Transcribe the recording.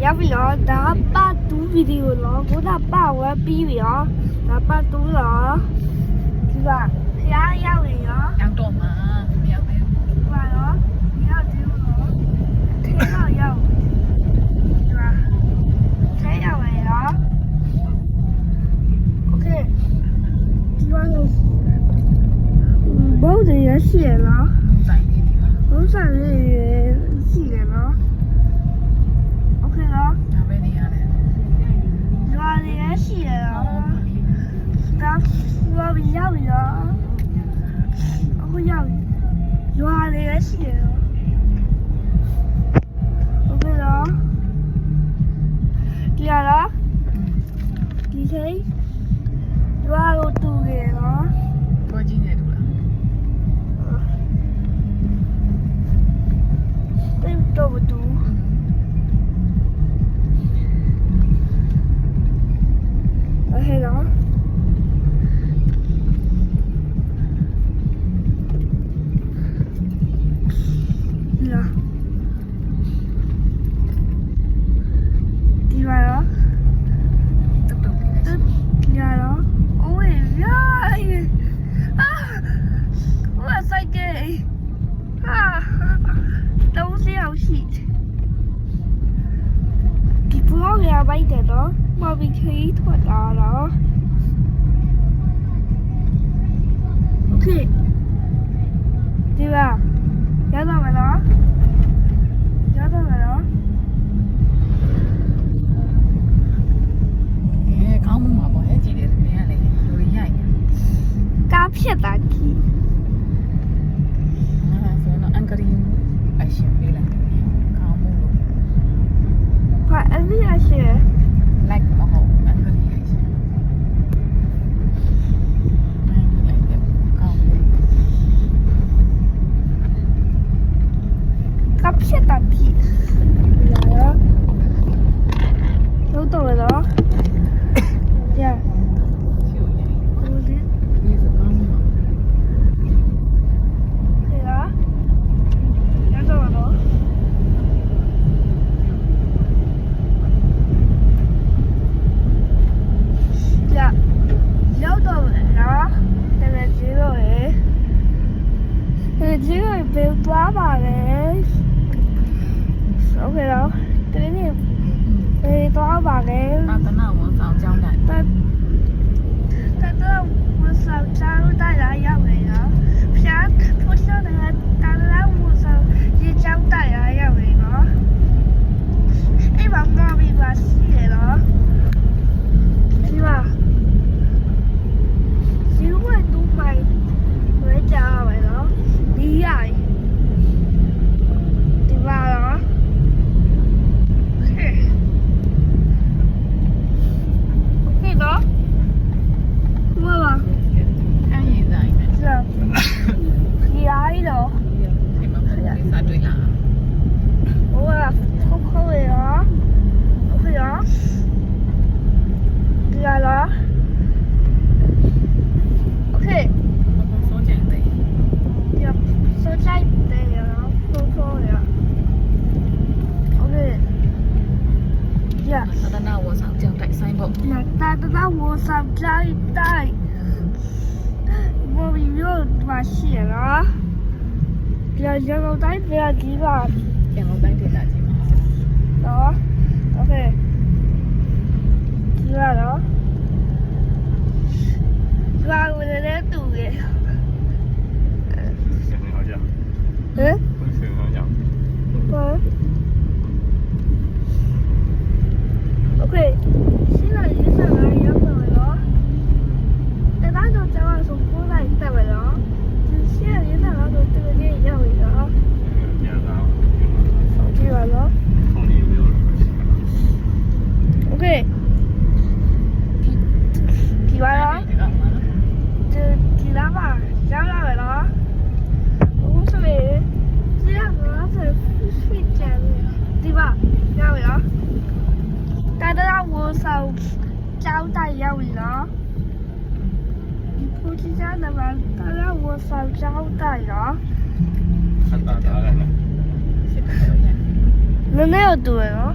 ရောက်ပြီတော့ဒါပတ်တူဗီဒီယိုတော့ကိုကပတ်ဝဲပြီးပြီရောဒါပတ်တူတော့ဒီကဖျားရောက်ရင်ရော ရောက်တော့မှာမရောက်သေးဘူး ဒီကရောရောက်သေးဘူးတော့ထဲတော့ရောက်ဒီကထဲရောက်ရင်ရောโอเคဒီကတော့ဘုတ်တွေရရှိရလား မုံဆိုင်လေးတွေပါ ဘုတ်ဆိုင်လေးရှိတယ်နော်โอเคနော် ဒါပဲနေရတယ် ရွာတွေလည်းရှိရတော့ဒါရွာပြီးရောက်ပြီတော့အခုရောက်ပြီရွာတွေလည်းရှိရတော့โอเคတော့ဒီရလားဒီချိန်ရွာကိုတူတယ်နော် ကိုကြီးနေတူလား တိတ်တော့မတူโอเคတော့လာဒီပါရော တုတ်တုတ်လေးနဲ့ ဒီပါရောအိုးရာ我塞给都是要洗ဒီဘောရပိုက်တယ်တော့မဘီခီးထွက်တာတော့โอเคဒီပါရတော့မလားရတော့မလား ခေါင်းမှာပေါ့ဟဲ့ကြည့်တယ်နေရလေလူရရိုက်နေ ကားဖြစ်တာကြီး ဆိုတော့အန်ကရီအရှင်ပေးလိုက်ခေါင်းမို့လို့ ဘာအဲ့ဒီအရှိ like မဟုတ်အန်ကရီအရှင်လိုက်တယ်ခေါင်းမို့ ကားဖြစ်တာကြီးလာတော့တော့တော့ရ ချီရိုက် ဦးလေး ဒီစကောင်းမှာ ခေလားရတော့တော့ရရောက်တော့နော်တကယ်ကြီးတော့ရေတကယ်ကြီးတော့ဘယ်သွားပါလဲโอเคတော့တကယ်ကြီးဘယ်သွားပါလဲ သာသနာဝန်ဆောင်ကျောင်းတိုင်း 但是我手招带来要没了，偏不晓得当然我手一招带来要没了，一把毛病把死了，是吧？因为都买回家没了，厉害，对吧了？OK 的。我吧， အဲ့ရင်ဆိုင်နဲ့ 是，厉害的， ဒီမှာပုံလေးစားတွေ့လား 我扣扣的啊，OK 啊，厉害了，OK， ဆိုကြတယ် 要收在的了，扣扣的，OK，呀， သာသနာဝန်ဆောင်ကျောင်းတိုင်းဆိုင်ဖို့ 那大的那我上家一带，我没有把写了，不要这个带不要几把。 ကျန်တော့တိုင်းဒေသကြီးမှာ đó ok ra đó ra người ta đến tù kìa 想好像， ừ 会想好像， ok xin là gì sao lại giống rồi đó để bán cho cháu ăn sụp của này tại vậy đó xin là gì sao nó được từ cái gì rồi đó 这个家长 đi vào đó 从里没有什么钱。 ok thì vào đó ဒီကောင်မှာ thì đã mà cháu ra vậy đó uống sao về这样子它是睡觉对吧要vậy đó但是我手交代要vậy đó不是这样的嘛但是我手交代đó 看打打来了。 စစ်တယ်ရော 能有对哦